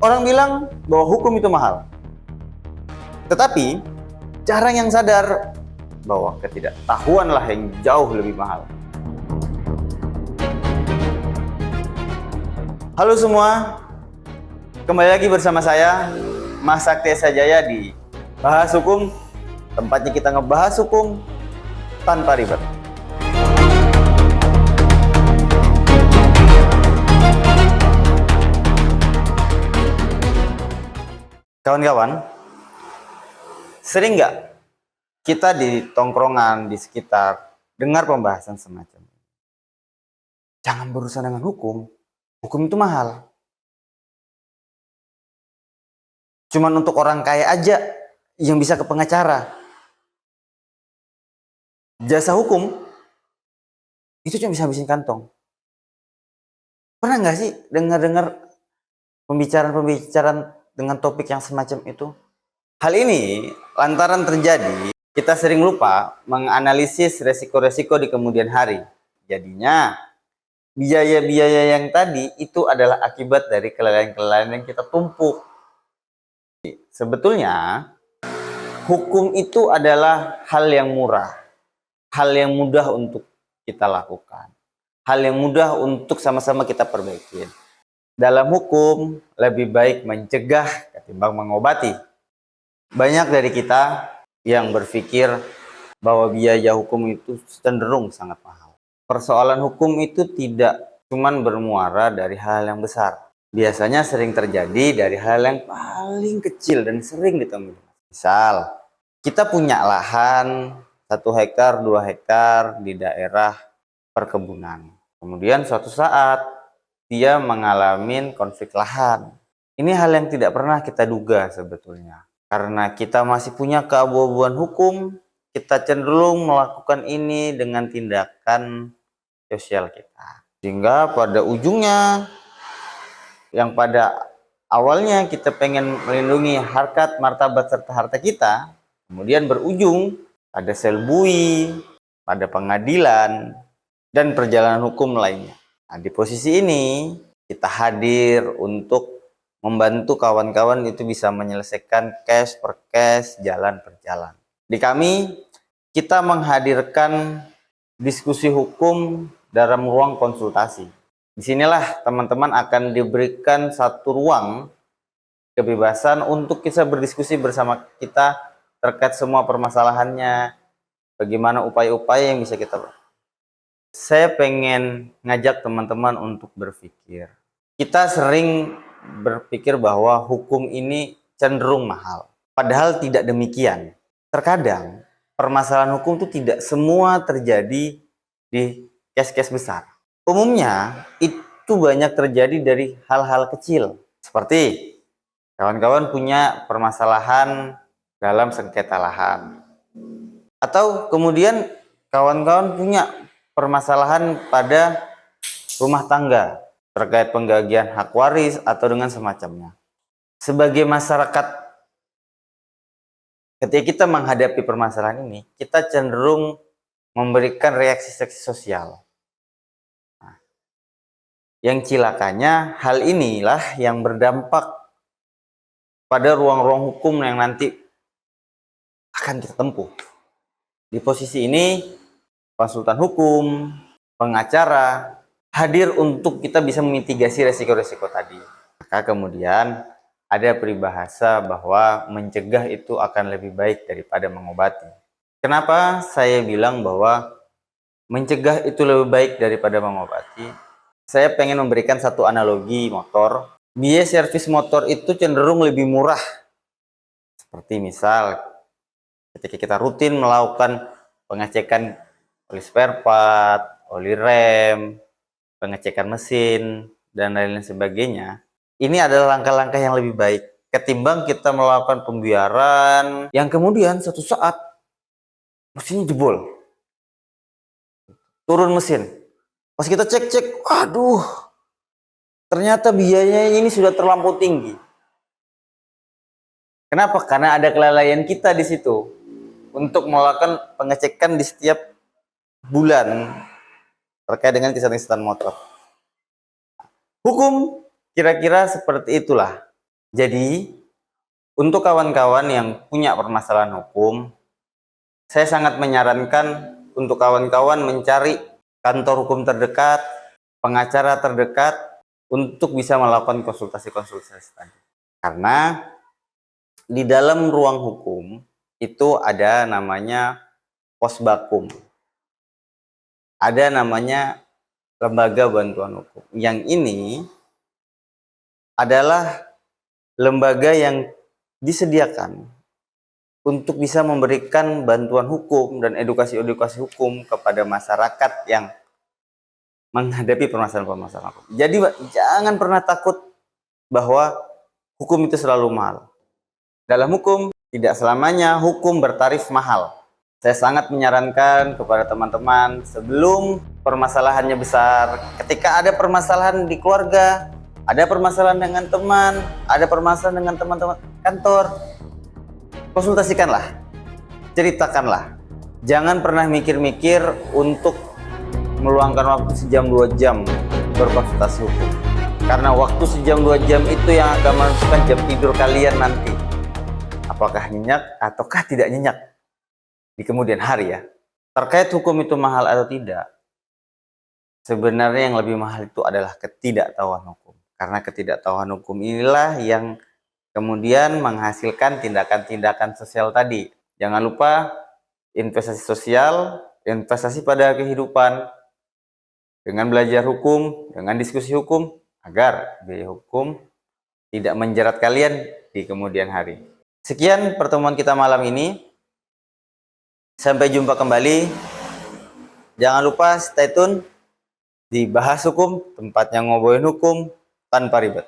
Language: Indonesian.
Orang bilang bahwa hukum itu mahal. Tetapi jarang yang sadar bahwa ketidaktahuanlah yang jauh lebih mahal. Halo semua, kembali lagi bersama saya, Mas Sakti Esa Jaya di Bahas Hukum. Tempatnya kita ngebahas hukum tanpa ribet. Kawan-kawan, sering nggak kita di tongkrongan, di sekitar, dengar pembahasan semacam ini? Jangan berurusan dengan hukum itu mahal. Cuman untuk orang kaya aja yang bisa ke pengacara. Jasa hukum itu cuma bisa habisin kantong. Pernah nggak sih dengar-dengar pembicaraan dengan topik yang semacam itu? Hal ini lantaran terjadi, kita sering lupa menganalisis resiko-resiko di kemudian hari. Jadinya, biaya-biaya yang tadi itu adalah akibat dari kelalaian-kelalaian yang kita tumpuk. Sebetulnya, hukum itu adalah hal yang murah, hal yang mudah untuk kita lakukan, hal yang mudah untuk sama-sama kita perbaiki. Dalam hukum, lebih baik mencegah ketimbang mengobati. Banyak dari kita yang berpikir bahwa biaya hukum itu cenderung sangat mahal. Persoalan hukum itu tidak cuma bermuara dari hal yang besar. Biasanya sering terjadi dari hal yang paling kecil dan sering ditemui. Misal, kita punya lahan 1 hektar, 2 hektar di daerah perkebunan. Kemudian suatu saat dia mengalami konflik lahan. Ini hal yang tidak pernah kita duga sebetulnya. Karena kita masih punya keabu-abuan hukum, kita cenderung melakukan ini dengan tindakan sosial kita. Sehingga pada ujungnya, yang pada awalnya kita pengen melindungi harkat, martabat, serta harta kita, kemudian berujung pada sel bui, pada pengadilan, dan perjalanan hukum lainnya. Nah, di posisi ini, kita hadir untuk membantu kawan-kawan itu bisa menyelesaikan case per case, jalan per jalan. Di kami, kita menghadirkan diskusi hukum dalam ruang konsultasi. Disinilah teman-teman akan diberikan satu ruang kebebasan untuk kita berdiskusi bersama kita terkait semua permasalahannya, bagaimana upaya-upaya yang bisa kita lakukan. Saya pengen ngajak teman-teman untuk berpikir. Kita sering berpikir bahwa hukum ini cenderung mahal. Padahal tidak demikian. Terkadang permasalahan hukum itu tidak semua terjadi di case-case besar. Umumnya itu banyak terjadi dari hal-hal kecil. Seperti kawan-kawan punya permasalahan dalam sengketa lahan. Atau kemudian kawan-kawan punya permasalahan pada rumah tangga terkait penggagian hak waris atau dengan semacamnya. Sebagai masyarakat, ketika kita menghadapi permasalahan ini, kita cenderung memberikan reaksi sosial. Nah, yang cilakanya, hal inilah yang berdampak pada ruang-ruang hukum yang nanti akan kita tempuh. Di posisi ini, konsultan hukum, pengacara, hadir untuk kita bisa memitigasi resiko-resiko tadi. Maka kemudian ada peribahasa bahwa mencegah itu akan lebih baik daripada mengobati. Kenapa saya bilang bahwa mencegah itu lebih baik daripada mengobati? Saya pengen memberikan satu analogi motor. Biaya servis motor itu cenderung lebih murah. Seperti misal, ketika kita rutin melakukan pengecekan oli spare part, oli rem, pengecekan mesin, dan lain-lain sebagainya, ini adalah langkah-langkah yang lebih baik ketimbang kita melakukan pembiaran yang kemudian suatu saat mesinnya jebol, turun mesin. Pas kita cek-cek, aduh, ternyata biayanya ini sudah terlampau tinggi. Kenapa? Karena ada kelalaian kita di situ untuk melakukan pengecekan di setiap bulan terkait dengan kesehatan motor. Hukum kira-kira seperti itulah. Jadi, untuk kawan-kawan yang punya permasalahan hukum, saya sangat menyarankan untuk kawan-kawan mencari kantor hukum terdekat, pengacara terdekat, untuk bisa melakukan konsultasi-konsultasi tadi. Karena di dalam ruang hukum itu ada namanya posbakum, ada namanya lembaga bantuan hukum. Yang ini adalah lembaga yang disediakan untuk bisa memberikan bantuan hukum dan edukasi-edukasi hukum kepada masyarakat yang menghadapi permasalahan-permasalahan hukum. Jadi jangan pernah takut bahwa hukum itu selalu mahal. Dalam hukum, tidak selamanya hukum bertarif mahal. Saya sangat menyarankan kepada teman-teman sebelum permasalahannya besar, ketika ada permasalahan di keluarga, ada permasalahan dengan teman, ada permasalahan dengan teman-teman kantor, konsultasikanlah, ceritakanlah. Jangan pernah mikir-mikir untuk meluangkan waktu sejam 2 jam berkonsultasi hukum. Karena waktu sejam 2 jam itu yang akan menentukan jam tidur kalian nanti. Apakah nyenyak ataukah tidak nyenyak di kemudian hari ya. Terkait hukum itu mahal atau tidak, sebenarnya yang lebih mahal itu adalah ketidaktahuan hukum. Karena ketidaktahuan hukum inilah yang kemudian menghasilkan tindakan-tindakan sosial tadi. Jangan lupa investasi sosial, investasi pada kehidupan, dengan belajar hukum, dengan diskusi hukum, agar biaya hukum tidak menjerat kalian di kemudian hari. Sekian pertemuan kita malam ini. Sampai jumpa kembali. Jangan lupa stay tune di Bahas Hukum, tempatnya ngobrolin hukum tanpa ribet.